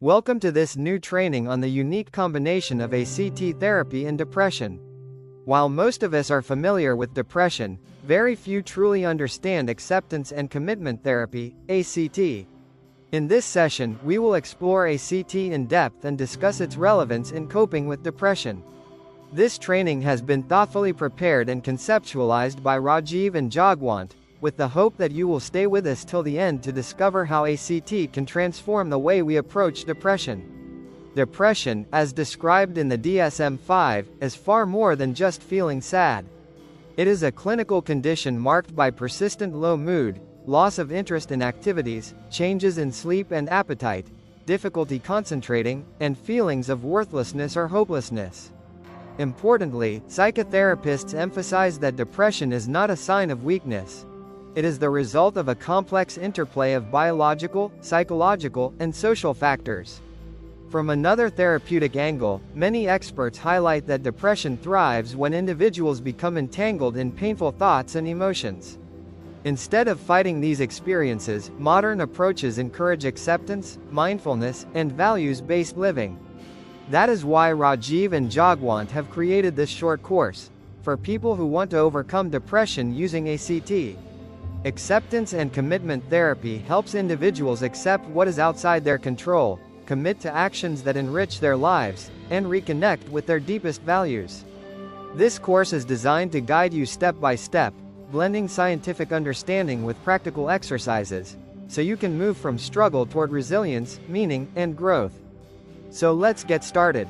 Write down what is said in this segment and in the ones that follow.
Welcome to this new training on the unique combination of ACT therapy and depression. While most of us are familiar with depression, very few truly understand acceptance and commitment therapy, ACT. In this session, we will explore ACT in depth and discuss its relevance in coping with depression. This training has been thoughtfully prepared and conceptualized by Rajeev and Jagwant, with the hope that you will stay with us till the end to discover how ACT can transform the way we approach depression. Depression, as described in the DSM-5, is far more than just feeling sad. It is a clinical condition marked by persistent low mood, loss of interest in activities, changes in sleep and appetite, difficulty concentrating, and feelings of worthlessness or hopelessness. Importantly, psychotherapists emphasize that depression is not a sign of weakness. It is the result of a complex interplay of biological, psychological, and social factors. From another therapeutic angle, many experts highlight that depression thrives when individuals become entangled in painful thoughts and emotions. Instead of fighting these experiences, modern approaches encourage acceptance, mindfulness, and values-based living. That is why Rajeev and Jagwant have created this short course, for people who want to overcome depression using ACT. Acceptance and commitment therapy helps individuals accept what is outside their control, commit to actions that enrich their lives, and reconnect with their deepest values. This course is designed to guide you step by step, blending scientific understanding with practical exercises, so you can move from struggle toward resilience, meaning, and growth. So let's get started.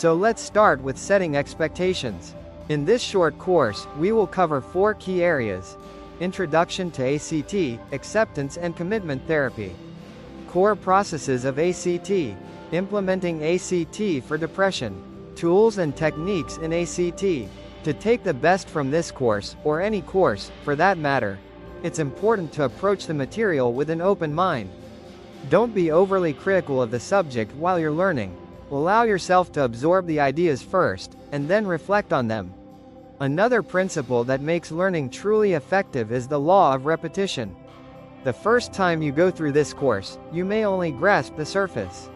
Let's start with setting expectations. In this short course, we will cover 4 key areas: Introduction to ACT, Acceptance and Commitment Therapy. Core processes of ACT. Implementing ACT for depression. Tools and techniques in ACT. To take the best from this course, or any course, for that matter, it's important to approach the material with an open mind. Don't be overly critical of the subject while you're learning. Allow yourself to absorb the ideas first, and then reflect on them. Another principle that makes learning truly effective is the law of repetition. The first time you go through this course, you may only grasp the surface.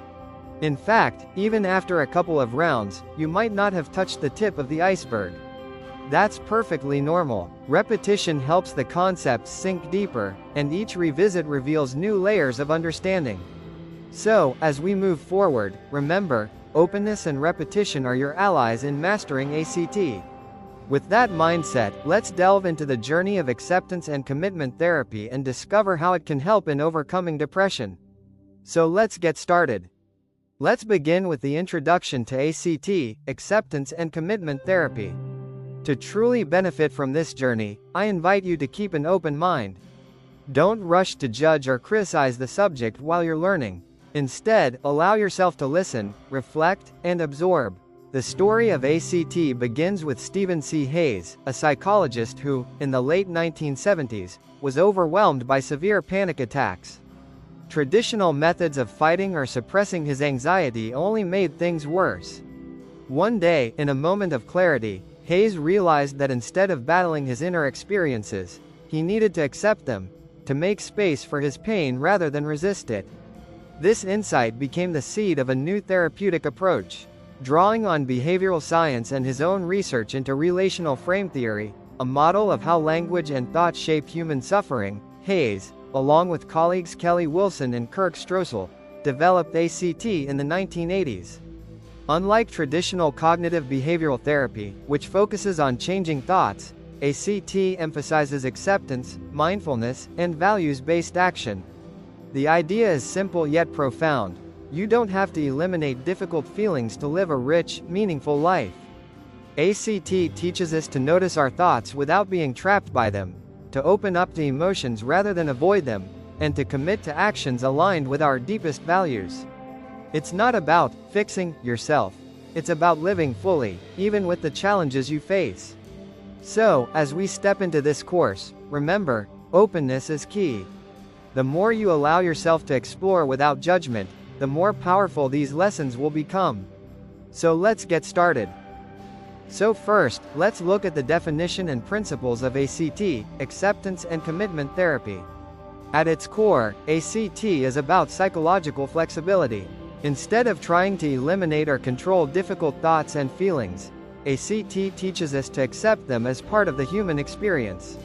In fact, even after a couple of rounds, you might not have touched the tip of the iceberg. That's perfectly normal. Repetition helps the concepts sink deeper, and each revisit reveals new layers of understanding. So, as we move forward, remember, openness and repetition are your allies in mastering ACT. With that mindset, let's delve into the journey of acceptance and commitment therapy and discover how it can help in overcoming depression. So let's get started. Let's begin with the introduction to ACT, Acceptance and Commitment Therapy. To truly benefit from this journey, I invite you to keep an open mind. Don't rush to judge or criticize the subject while you're learning. Instead, allow yourself to listen, reflect, and absorb. The story of ACT begins with Stephen C. Hayes, a psychologist who, in the late 1970s, was overwhelmed by severe panic attacks. Traditional methods of fighting or suppressing his anxiety only made things worse. One day, in a moment of clarity, Hayes realized that instead of battling his inner experiences, he needed to accept them, to make space for his pain rather than resist it. This insight became the seed of a new therapeutic approach. Drawing on behavioral science and his own research into relational frame theory, a model of how language and thought shape human suffering, Hayes, along with colleagues Kelly Wilson and Kirk Stroessel, developed ACT in the 1980s. Unlike traditional cognitive behavioral therapy, which focuses on changing thoughts, ACT emphasizes acceptance, mindfulness, and values-based action. The idea is simple yet profound. You don't have to eliminate difficult feelings to live a rich, meaningful life. ACT teaches us to notice our thoughts without being trapped by them, to open up to emotions rather than avoid them, and to commit to actions aligned with our deepest values. It's not about fixing yourself. It's about living fully, even with the challenges you face. So, as we step into this course, remember, openness is key. The more you allow yourself to explore without judgment, the more powerful these lessons will become. So let's get started. So first, let's look at the definition and principles of ACT, Acceptance and Commitment Therapy. At its core, ACT is about psychological flexibility. Instead of trying to eliminate or control difficult thoughts and feelings, ACT teaches us to accept them as part of the human experience.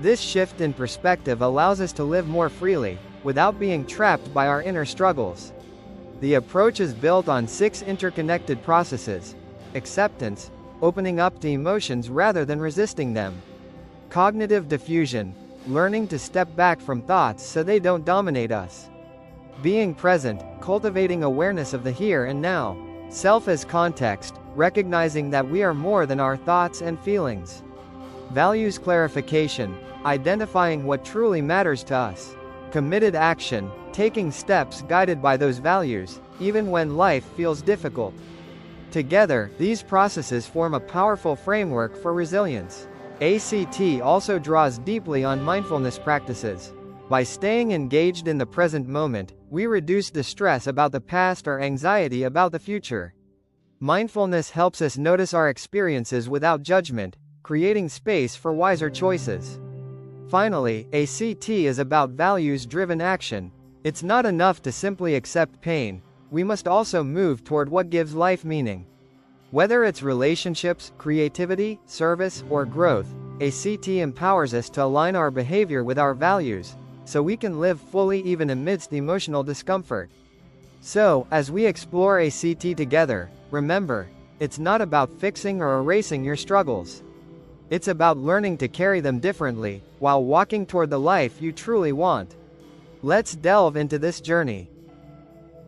This shift in perspective allows us to live more freely, without being trapped by our inner struggles. The approach is built on 6 interconnected processes: acceptance, opening up to emotions rather than resisting them; cognitive diffusion, learning to step back from thoughts so they don't dominate us; being present, cultivating awareness of the here and now; self as context, recognizing that we are more than our thoughts and feelings; values clarification, identifying what truly matters to us; committed action, taking steps guided by those values, even when life feels difficult. Together, these processes form a powerful framework for resilience. ACT also draws deeply on mindfulness practices. By staying engaged in the present moment, we reduce the stress about the past or anxiety about the future. Mindfulness helps us notice our experiences without judgment, creating space for wiser choices. Finally, ACT is about values-driven action. It's not enough to simply accept pain, we must also move toward what gives life meaning. Whether it's relationships, creativity, service, or growth, ACT empowers us to align our behavior with our values, so we can live fully even amidst emotional discomfort. So, as we explore ACT together, remember, it's not about fixing or erasing your struggles. It's about learning to carry them differently, while walking toward the life you truly want. Let's delve into this journey.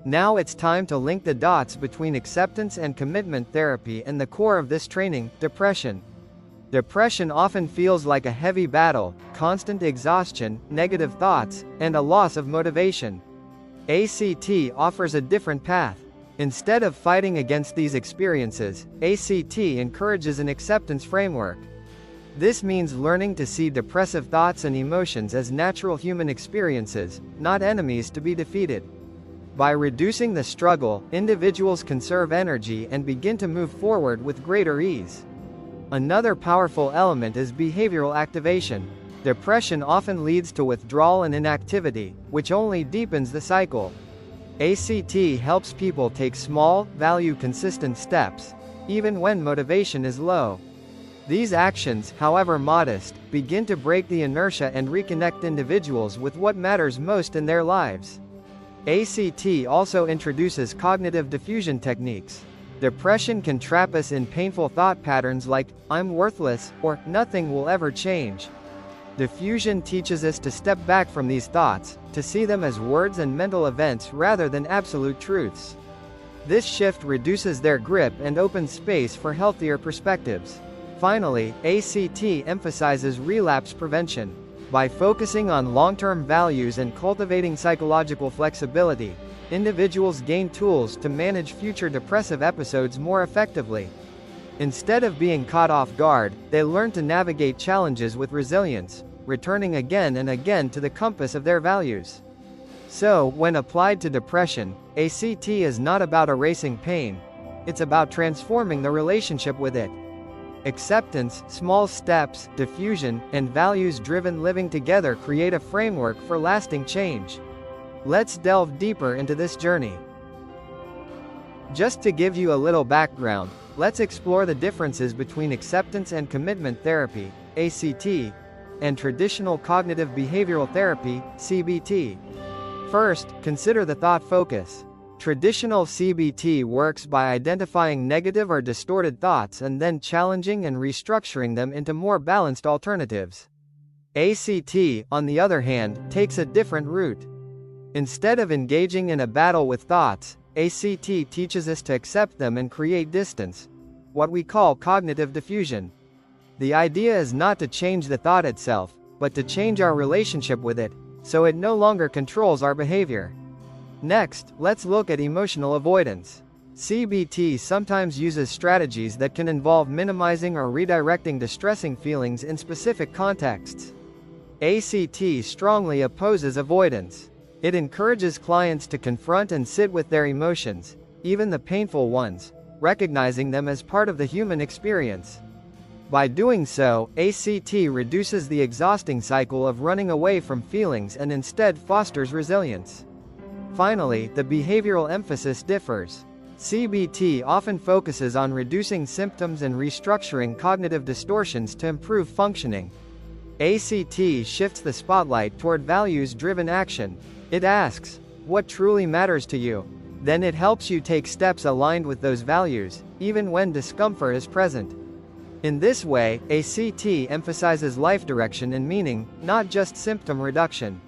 Now it's time to link the dots between acceptance and commitment therapy and the core of this training, depression. Depression often feels like a heavy battle, constant exhaustion, negative thoughts, and a loss of motivation. ACT offers a different path. Instead of fighting against these experiences, ACT encourages an acceptance framework. This means learning to see depressive thoughts and emotions as natural human experiences, not enemies to be defeated. By reducing the struggle, individuals conserve energy and begin to move forward with greater ease. Another powerful element is behavioral activation. Depression often leads to withdrawal and inactivity, which only deepens the cycle. ACT helps people take small, value-consistent steps, even when motivation is low. These actions, however modest, begin to break the inertia and reconnect individuals with what matters most in their lives. ACT also introduces cognitive diffusion techniques. Depression can trap us in painful thought patterns like, "I'm worthless," or "nothing will ever change." Diffusion teaches us to step back from these thoughts, to see them as words and mental events rather than absolute truths. This shift reduces their grip and opens space for healthier perspectives. Finally, ACT emphasizes relapse prevention. By focusing on long-term values and cultivating psychological flexibility, individuals gain tools to manage future depressive episodes more effectively. Instead of being caught off guard, they learn to navigate challenges with resilience, returning again and again to the compass of their values. So, when applied to depression, ACT is not about erasing pain. It's about transforming the relationship with it. Acceptance, small steps, diffusion, and values-driven living together create a framework for lasting change. Let's delve deeper into this journey. Just to give you a little background, let's explore the differences between acceptance and commitment therapy, ACT, and traditional cognitive behavioral therapy, CBT. First, consider the thought focus. Traditional CBT works by identifying negative or distorted thoughts and then challenging and restructuring them into more balanced alternatives. ACT, on the other hand, takes a different route. Instead of engaging in a battle with thoughts, ACT teaches us to accept them and create distance, what we call cognitive diffusion. The idea is not to change the thought itself, but to change our relationship with it, so it no longer controls our behavior. Next, let's look at emotional avoidance. CBT sometimes uses strategies that can involve minimizing or redirecting distressing feelings in specific contexts. ACT strongly opposes avoidance. It encourages clients to confront and sit with their emotions, even the painful ones, recognizing them as part of the human experience. By doing so, ACT reduces the exhausting cycle of running away from feelings and instead fosters resilience. Finally, the behavioral emphasis differs. CBT often focuses on reducing symptoms and restructuring cognitive distortions to improve functioning. ACT shifts the spotlight toward values-driven action. It asks, what truly matters to you? Then it helps you take steps aligned with those values, even when discomfort is present. In this way, ACT emphasizes life direction and meaning, not just symptom reduction.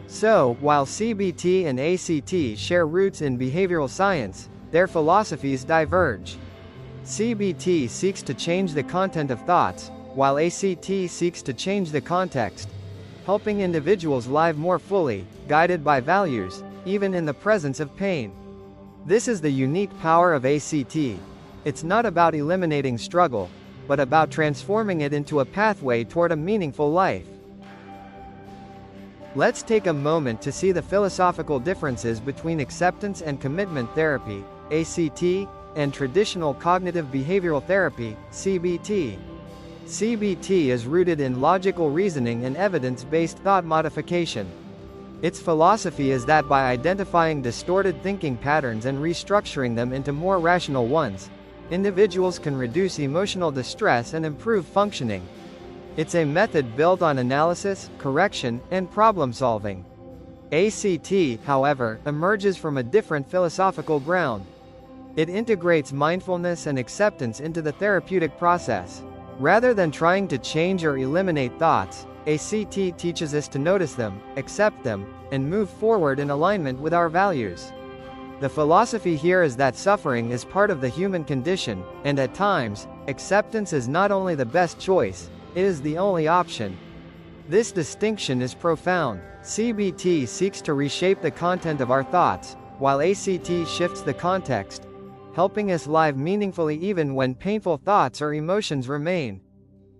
So, while CBT and ACT share roots in behavioral science, their philosophies diverge. CBT seeks to change the content of thoughts, while ACT seeks to change the context, helping individuals live more fully, guided by values, even in the presence of pain. This is the unique power of ACT. It's not about eliminating struggle, but about transforming it into a pathway toward a meaningful life. Let's take a moment to see the philosophical differences between acceptance and commitment therapy, ACT, and traditional cognitive behavioral therapy, CBT. CBT is rooted in logical reasoning and evidence-based thought modification. Its philosophy is that by identifying distorted thinking patterns and restructuring them into more rational ones, individuals can reduce emotional distress and improve functioning. It's a method built on analysis, correction, and problem-solving. ACT, however, emerges from a different philosophical ground. It integrates mindfulness and acceptance into the therapeutic process. Rather than trying to change or eliminate thoughts, ACT teaches us to notice them, accept them, and move forward in alignment with our values. The philosophy here is that suffering is part of the human condition, and at times, acceptance is not only the best choice, it is the only option. This distinction is profound. CBT seeks to reshape the content of our thoughts, while ACT shifts the context, helping us live meaningfully even when painful thoughts or emotions remain.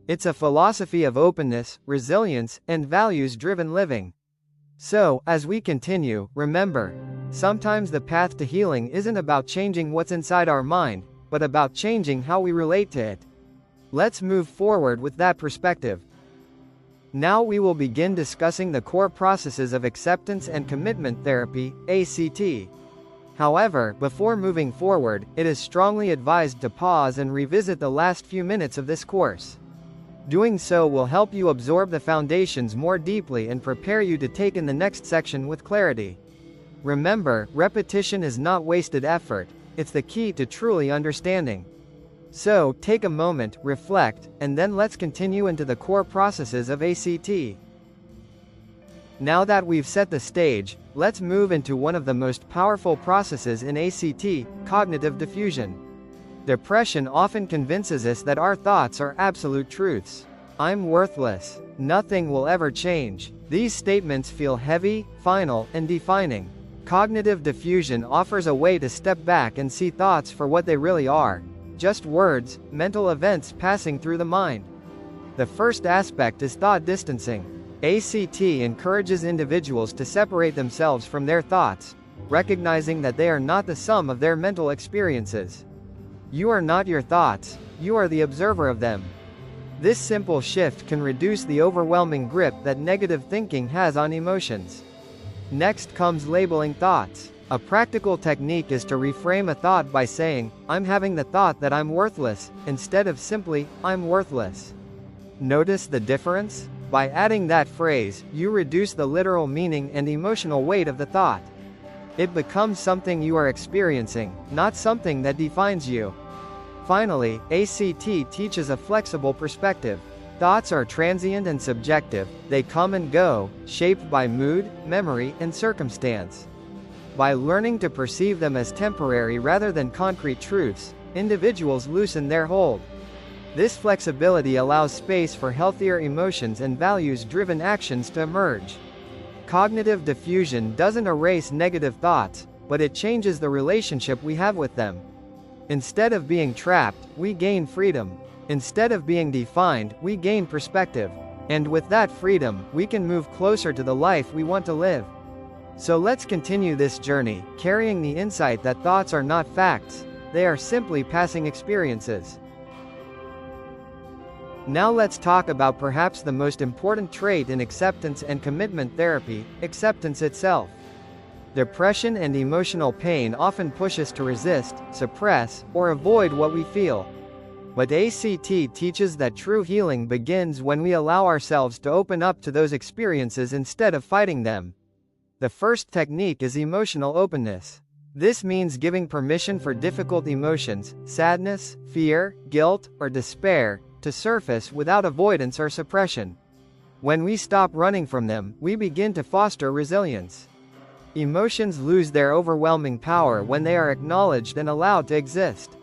It's a philosophy of openness, resilience, and values-driven living. So, as we continue, remember, sometimes the path to healing isn't about changing what's inside our mind, but about changing how we relate to it. Let's move forward with that perspective. Now we will begin discussing the core processes of acceptance and commitment therapy, ACT. However, before moving forward, it is strongly advised to pause and revisit the last few minutes of this course. Doing so will help you absorb the foundations more deeply and prepare you to take in the next section with clarity. Remember, repetition is not wasted effort, it's the key to truly understanding. So, take a moment, reflect, and then let's continue into the core processes of ACT. Now that we've set the stage, let's move into one of the most powerful processes in ACT, cognitive diffusion. Depression often convinces us that our thoughts are absolute truths. I'm worthless. Nothing will ever change. These statements feel heavy, final, and defining. Cognitive diffusion offers a way to step back and see thoughts for what they really are. Just words, mental events passing through the mind. The first aspect is thought distancing. ACT encourages individuals to separate themselves from their thoughts, recognizing that they are not the sum of their mental experiences. You are not your thoughts, you are the observer of them. This simple shift can reduce the overwhelming grip that negative thinking has on emotions. Next comes labeling thoughts. A practical technique is to reframe a thought by saying, I'm having the thought that I'm worthless, instead of simply, I'm worthless. Notice the difference? By adding that phrase, you reduce the literal meaning and emotional weight of the thought. It becomes something you are experiencing, not something that defines you. Finally, ACT teaches a flexible perspective. Thoughts are transient and subjective, they come and go, shaped by mood, memory, and circumstance. By learning to perceive them as temporary rather than concrete truths, individuals loosen their hold. This flexibility allows space for healthier emotions and values-driven actions to emerge. Cognitive diffusion doesn't erase negative thoughts, but it changes the relationship we have with them. Instead of being trapped, we gain freedom. Instead of being defined, we gain perspective. And with that freedom, we can move closer to the life we want to live. So let's continue this journey, carrying the insight that thoughts are not facts, they are simply passing experiences. Now let's talk about perhaps the most important trait in acceptance and commitment therapy, acceptance itself. Depression and emotional pain often push us to resist, suppress, or avoid what we feel. But ACT teaches that true healing begins when we allow ourselves to open up to those experiences instead of fighting them. The first technique is emotional openness. This means giving permission for difficult emotions, sadness, fear, guilt, or despair, to surface without avoidance or suppression. When we stop running from them, we begin to foster resilience. Emotions lose their overwhelming power when they are acknowledged and allowed to exist.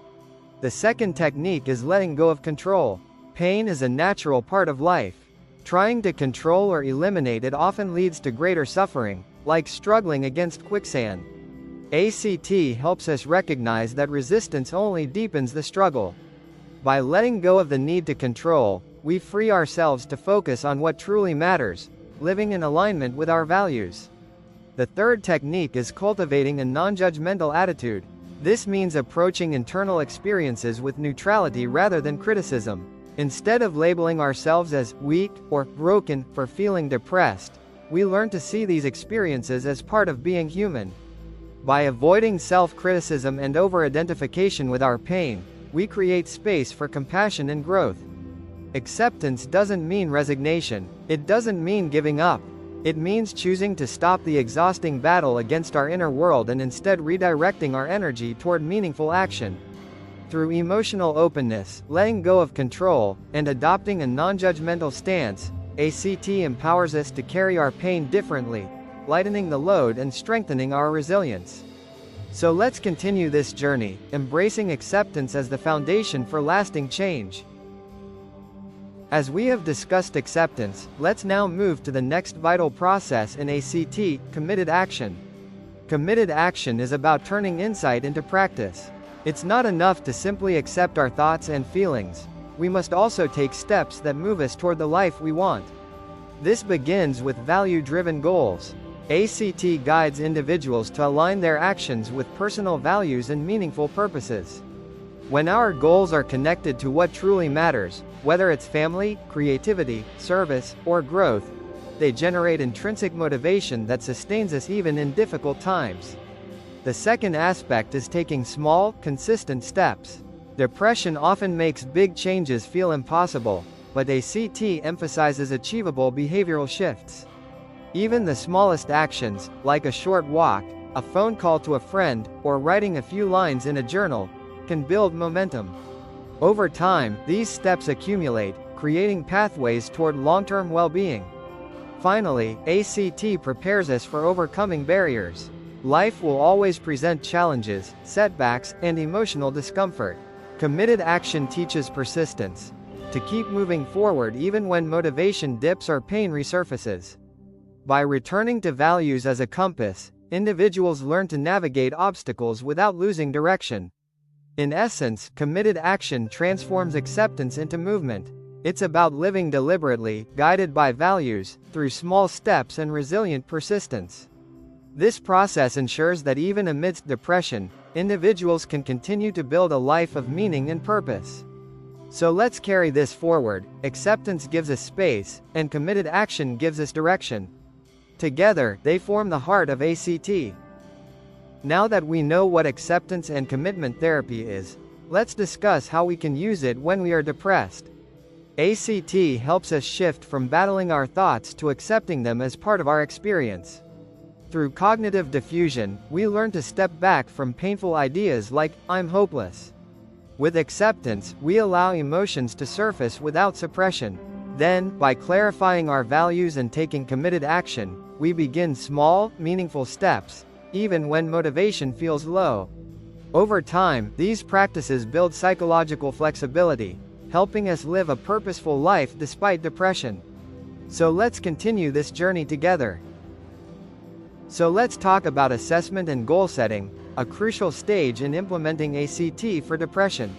The second technique is letting go of control. Pain is a natural part of life. Trying to control or eliminate it often leads to greater suffering, like struggling against quicksand. ACT helps us recognize that resistance only deepens the struggle. By letting go of the need to control, we free ourselves to focus on what truly matters, living in alignment with our values. The third technique is cultivating a non-judgmental attitude. This means approaching internal experiences with neutrality rather than criticism. Instead of labeling ourselves as weak or broken for feeling depressed, we learn to see these experiences as part of being human. By avoiding self-criticism and over-identification with our pain, we create space for compassion and growth. Acceptance doesn't mean resignation. It doesn't mean giving up. It means choosing to stop the exhausting battle against our inner world and instead redirecting our energy toward meaningful action. Through emotional openness, letting go of control, and adopting a non-judgmental stance, ACT empowers us to carry our pain differently, lightening the load and strengthening our resilience. So let's continue this journey, embracing acceptance as the foundation for lasting change. As we have discussed acceptance, let's now move to the next vital process in ACT, committed action. Committed action is about turning insight into practice. It's not enough to simply accept our thoughts and feelings. We must also take steps that move us toward the life we want. This begins with value-driven goals. ACT guides individuals to align their actions with personal values and meaningful purposes. When our goals are connected to what truly matters, whether it's family, creativity, service, or growth, they generate intrinsic motivation that sustains us even in difficult times. The second aspect is taking small, consistent steps. Depression often makes big changes feel impossible, but ACT emphasizes achievable behavioral shifts. Even the smallest actions, like a short walk, a phone call to a friend, or writing a few lines in a journal, can build momentum. Over time, these steps accumulate, creating pathways toward long-term well-being. Finally, ACT prepares us for overcoming barriers. Life will always present challenges, setbacks, and emotional discomfort. Committed action teaches persistence. To keep moving forward even when motivation dips or pain resurfaces. By returning to values as a compass, individuals learn to navigate obstacles without losing direction. In essence, committed action transforms acceptance into movement. It's about living deliberately, guided by values, through small steps and resilient persistence. This process ensures that even amidst depression, individuals can continue to build a life of meaning and purpose. So let's carry this forward. Acceptance gives us space, and committed action gives us direction. Together, they form the heart of ACT. Now that we know what acceptance and commitment therapy is, let's discuss how we can use it when we are depressed. ACT helps us shift from battling our thoughts to accepting them as part of our experience. Through cognitive diffusion, we learn to step back from painful ideas like, "I'm hopeless." With acceptance, we allow emotions to surface without suppression. Then, by clarifying our values and taking committed action, we begin small, meaningful steps, even when motivation feels low. Over time, these practices build psychological flexibility, helping us live a purposeful life despite depression. So let's continue this journey together. So let's talk about assessment and goal setting, a crucial stage in implementing ACT for depression.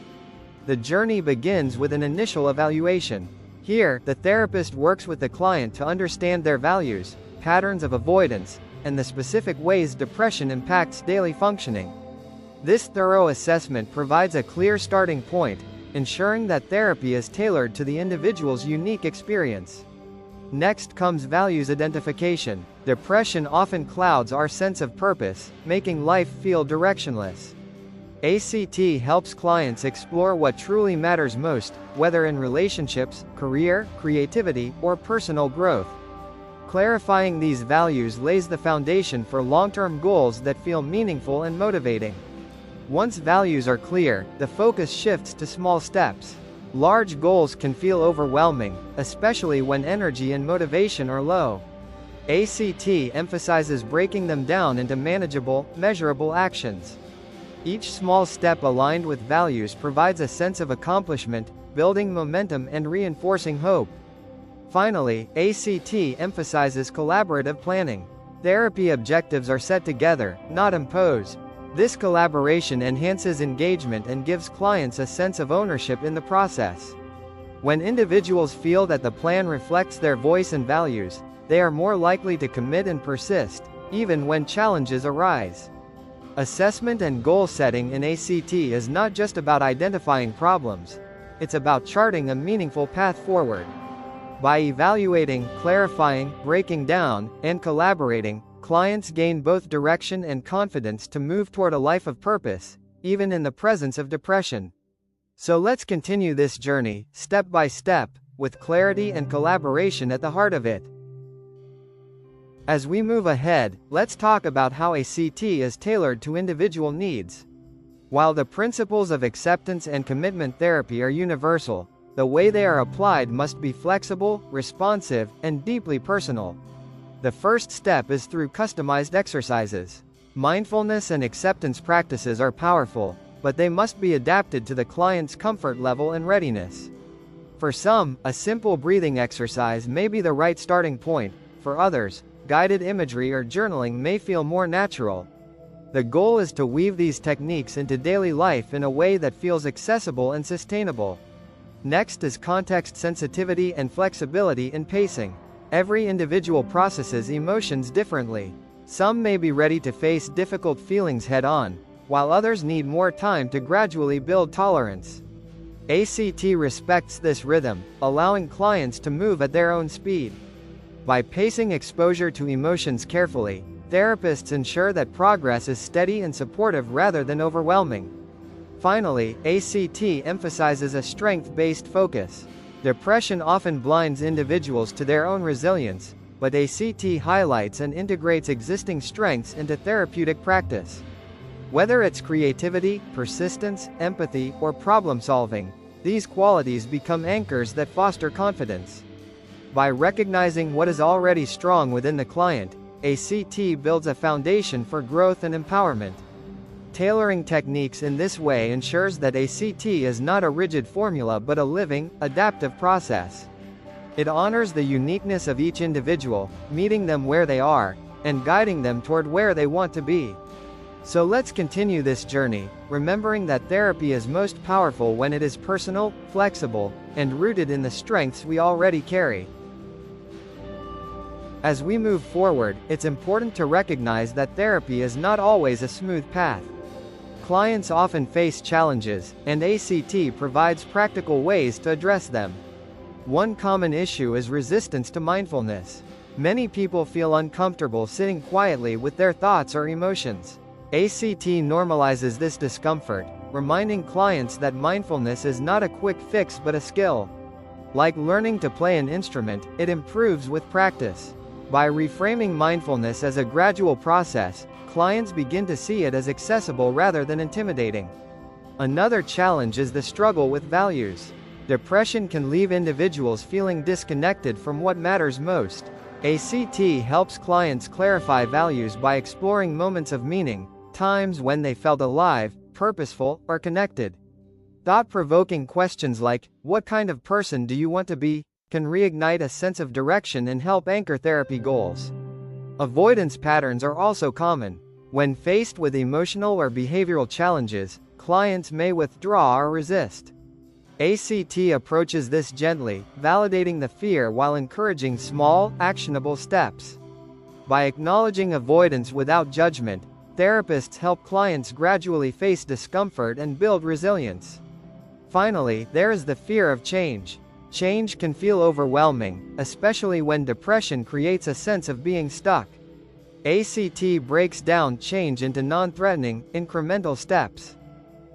The journey begins with an initial evaluation. Here, the therapist works with the client to understand their values, patterns of avoidance, and the specific ways depression impacts daily functioning. This thorough assessment provides a clear starting point, ensuring that therapy is tailored to the individual's unique experience. Next comes values identification. Depression often clouds our sense of purpose, making life feel directionless. ACT helps clients explore what truly matters most, whether in relationships, career, creativity, or personal growth. Clarifying these values lays the foundation for long-term goals that feel meaningful and motivating. Once values are clear, the focus shifts to small steps. Large goals can feel overwhelming, especially when energy and motivation are low. ACT emphasizes breaking them down into manageable, measurable actions. Each small step aligned with values provides a sense of accomplishment, building momentum and reinforcing hope. Finally, ACT emphasizes collaborative planning. Therapy objectives are set together, not imposed. This collaboration enhances engagement and gives clients a sense of ownership in the process. When individuals feel that the plan reflects their voice and values, they are more likely to commit and persist, even when challenges arise. Assessment and goal setting in ACT is not just about identifying problems, it's about charting a meaningful path forward. By evaluating, clarifying, breaking down, and collaborating, clients gain both direction and confidence to move toward a life of purpose, even in the presence of depression. So let's continue this journey, step by step, with clarity and collaboration at the heart of it. As we move ahead, let's talk about how ACT is tailored to individual needs. While the principles of acceptance and commitment therapy are universal, the way they are applied must be flexible, responsive, and deeply personal. The first step is through customized exercises. Mindfulness and acceptance practices are powerful, but they must be adapted to the client's comfort level and readiness. For some, a simple breathing exercise may be the right starting point. For others, guided imagery or journaling may feel more natural. The goal is to weave these techniques into daily life in a way that feels accessible and sustainable. Next is context sensitivity and flexibility in pacing. Every individual processes emotions differently. Some may be ready to face difficult feelings head-on, while others need more time to gradually build tolerance. ACT respects this rhythm, allowing clients to move at their own speed. By pacing exposure to emotions carefully, therapists ensure that progress is steady and supportive rather than overwhelming. Finally, ACT emphasizes a strength-based focus. Depression often blinds individuals to their own resilience, but ACT highlights and integrates existing strengths into therapeutic practice. Whether it's creativity, persistence, empathy, or problem-solving, these qualities become anchors that foster confidence. By recognizing what is already strong within the client, ACT builds a foundation for growth and empowerment. Tailoring techniques in this way ensures that ACT is not a rigid formula but a living, adaptive process. It honors the uniqueness of each individual, meeting them where they are, and guiding them toward where they want to be. So let's continue this journey, remembering that therapy is most powerful when it is personal, flexible, and rooted in the strengths we already carry. As we move forward, it's important to recognize that therapy is not always a smooth path. Clients often face challenges, and ACT provides practical ways to address them. One common issue is resistance to mindfulness. Many people feel uncomfortable sitting quietly with their thoughts or emotions. ACT normalizes this discomfort, reminding clients that mindfulness is not a quick fix but a skill. Like learning to play an instrument, it improves with practice. By reframing mindfulness as a gradual process, clients begin to see it as accessible rather than intimidating. Another challenge is the struggle with values. Depression can leave individuals feeling disconnected from what matters most. ACT helps clients clarify values by exploring moments of meaning, times when they felt alive, purposeful, or connected. Thought-provoking questions like, "What kind of person do you want to be?" can reignite a sense of direction and help anchor therapy goals. Avoidance patterns are also common. When faced with emotional or behavioral challenges, clients may withdraw or resist. ACT approaches this gently, validating the fear while encouraging small, actionable steps. By acknowledging avoidance without judgment, therapists help clients gradually face discomfort and build resilience. Finally, there is the fear of change. Change can feel overwhelming, especially when depression creates a sense of being stuck. ACT breaks down change into non-threatening, incremental steps.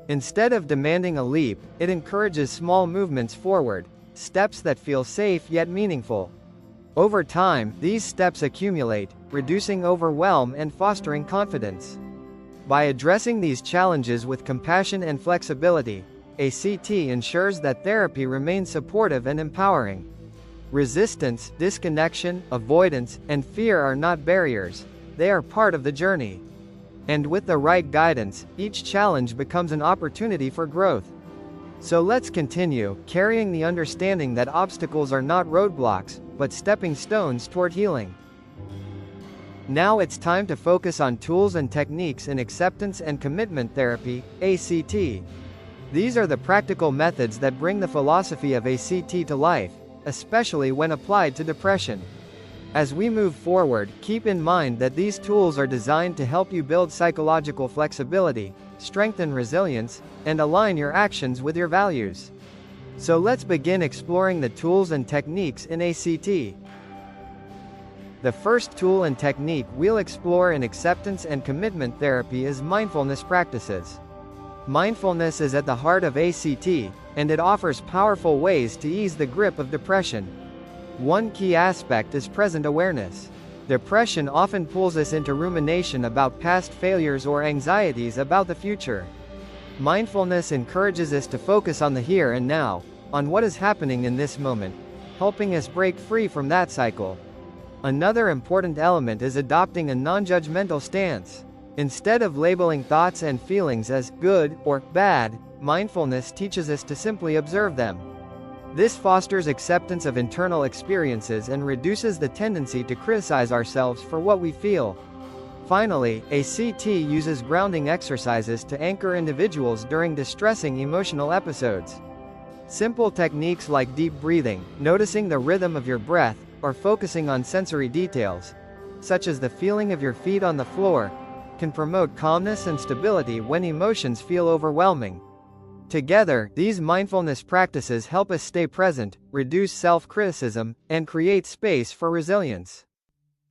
Instead of demanding a leap, it encourages small movements forward, steps that feel safe yet meaningful. Over time, these steps accumulate, reducing overwhelm and fostering confidence. By addressing these challenges with compassion and flexibility, ACT ensures that therapy remains supportive and empowering. Resistance, disconnection, avoidance, and fear are not barriers, they are part of the journey. And with the right guidance, each challenge becomes an opportunity for growth. So let's continue, carrying the understanding that obstacles are not roadblocks, but stepping stones toward healing. Now it's time to focus on tools and techniques in acceptance and commitment therapy, ACT. These are the practical methods that bring the philosophy of ACT to life, especially when applied to depression. As we move forward, keep in mind that these tools are designed to help you build psychological flexibility, strengthen resilience, and align your actions with your values. So let's begin exploring the tools and techniques in ACT. The first tool and technique we'll explore in acceptance and commitment therapy is mindfulness practices. Mindfulness is at the heart of ACT, and it offers powerful ways to ease the grip of depression. One key aspect is present awareness. Depression often pulls us into rumination about past failures or anxieties about the future. Mindfulness encourages us to focus on the here and now, on what is happening in this moment, helping us break free from that cycle. Another important element is adopting a non-judgmental stance. Instead of labeling thoughts and feelings as good or bad, mindfulness teaches us to simply observe them. This fosters acceptance of internal experiences and reduces the tendency to criticize ourselves for what we feel. Finally, ACT uses grounding exercises to anchor individuals during distressing emotional episodes. Simple techniques like deep breathing, noticing the rhythm of your breath, or focusing on sensory details, such as the feeling of your feet on the floor, can promote calmness and stability when emotions feel overwhelming. Together, these mindfulness practices help us stay present, reduce self-criticism, and create space for resilience.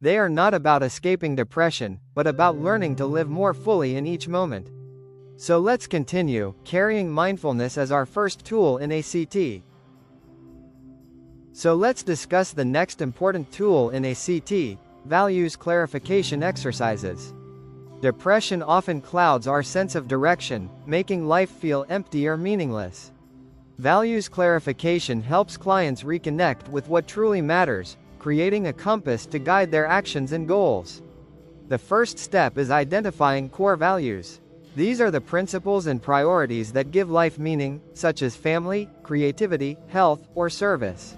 They are not about escaping depression, but about learning to live more fully in each moment. So let's continue, carrying mindfulness as our first tool in ACT. So let's discuss the next important tool in ACT, values clarification exercises. Depression often clouds our sense of direction, making life feel empty or meaningless. Values clarification helps clients reconnect with what truly matters, creating a compass to guide their actions and goals. The first step is identifying core values. These are the principles and priorities that give life meaning, such as family, creativity, health, or service.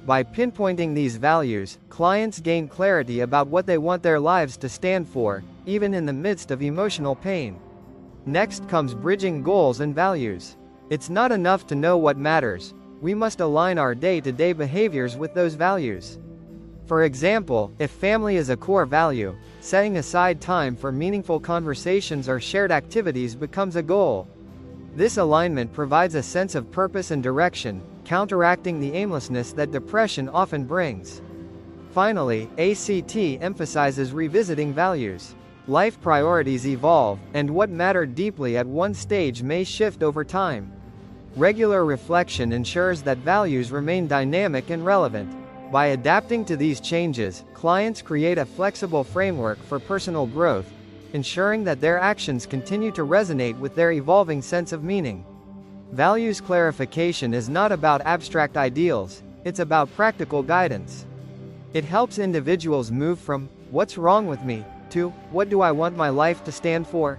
By pinpointing these values, clients gain clarity about what they want their lives to stand for, even in the midst of emotional pain. Next comes bridging goals and values. It's not enough to know what matters, we must align our day-to-day behaviors with those values. For example, if family is a core value, setting aside time for meaningful conversations or shared activities becomes a goal. This alignment provides a sense of purpose and direction, counteracting the aimlessness that depression often brings. Finally, ACT emphasizes revisiting values. Life priorities evolve, and what mattered deeply at one stage may shift over time. Regular reflection ensures that values remain dynamic and relevant. By adapting to these changes, clients create a flexible framework for personal growth, ensuring that their actions continue to resonate with their evolving sense of meaning. Values clarification is not about abstract ideals, it's about practical guidance. It helps individuals move from, "What's wrong with me?" to, "What do I want my life to stand for?"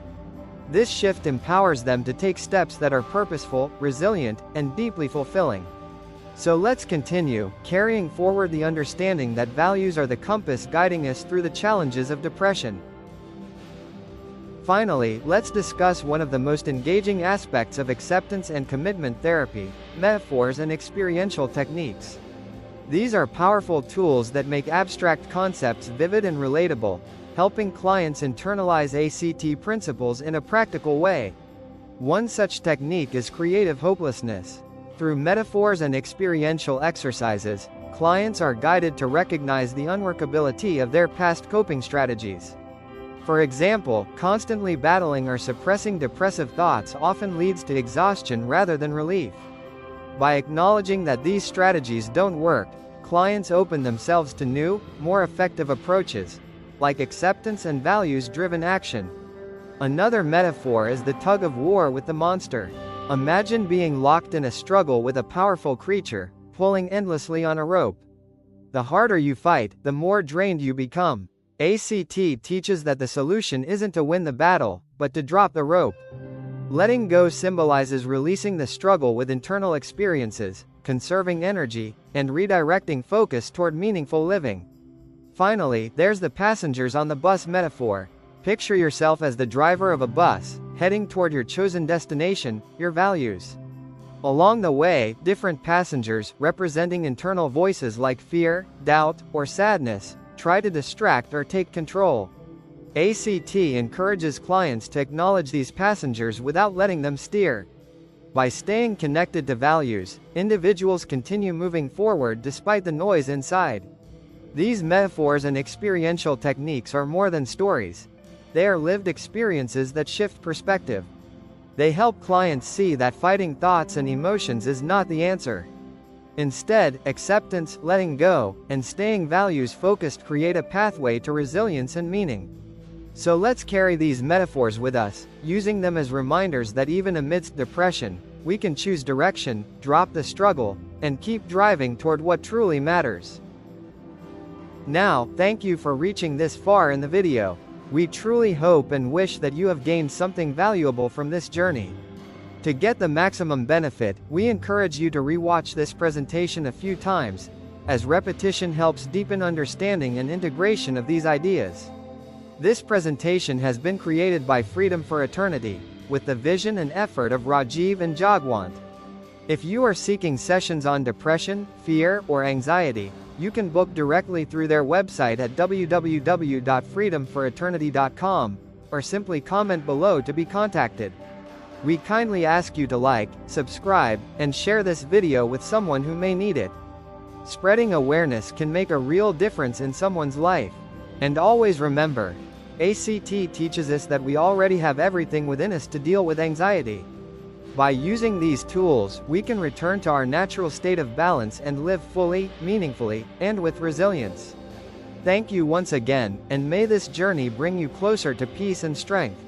This shift empowers them to take steps that are purposeful, resilient, and deeply fulfilling. So let's continue, carrying forward the understanding that values are the compass guiding us through the challenges of depression. Finally, let's discuss one of the most engaging aspects of acceptance and commitment therapy, metaphors and experiential techniques. These are powerful tools that make abstract concepts vivid and relatable, helping clients internalize ACT principles in a practical way. One such technique is creative hopelessness. Through metaphors and experiential exercises, clients are guided to recognize the unworkability of their past coping strategies. For example, constantly battling or suppressing depressive thoughts often leads to exhaustion rather than relief. By acknowledging that these strategies don't work, clients open themselves to new, more effective approaches, like acceptance and values-driven action. Another metaphor is the tug-of-war with the monster. Imagine being locked in a struggle with a powerful creature, pulling endlessly on a rope. The harder you fight, the more drained you become. ACT teaches that the solution isn't to win the battle, but to drop the rope. Letting go symbolizes releasing the struggle with internal experiences, conserving energy, and redirecting focus toward meaningful living. Finally, there's the passengers on the bus metaphor. Picture yourself as the driver of a bus, heading toward your chosen destination, your values. Along the way, different passengers, representing internal voices like fear, doubt, or sadness, try to distract or take control. ACT encourages clients to acknowledge these passengers without letting them steer. By staying connected to values, individuals continue moving forward despite the noise inside. These metaphors and experiential techniques are more than stories. They are lived experiences that shift perspective. They help clients see that fighting thoughts and emotions is not the answer. Instead, acceptance, letting go, and staying values-focused create a pathway to resilience and meaning. So let's carry these metaphors with us, using them as reminders that even amidst depression, we can choose direction, drop the struggle, and keep driving toward what truly matters. Now, thank you for reaching this far in the video. We truly hope and wish that you have gained something valuable from this journey. To get the maximum benefit, we encourage you to rewatch this presentation a few times, as repetition helps deepen understanding and integration of these ideas. This presentation has been created by Freedom for Eternity, with the vision and effort of Rajeev and Jagwant. If you are seeking sessions on depression, fear, or anxiety, you can book directly through their website at www.freedomforeternity.com, or simply comment below to be contacted. We kindly ask you to like, subscribe, and share this video with someone who may need it. Spreading awareness can make a real difference in someone's life. And always remember, ACT teaches us that we already have everything within us to deal with anxiety. By using these tools, we can return to our natural state of balance and live fully, meaningfully, and with resilience. Thank you once again, and may this journey bring you closer to peace and strength.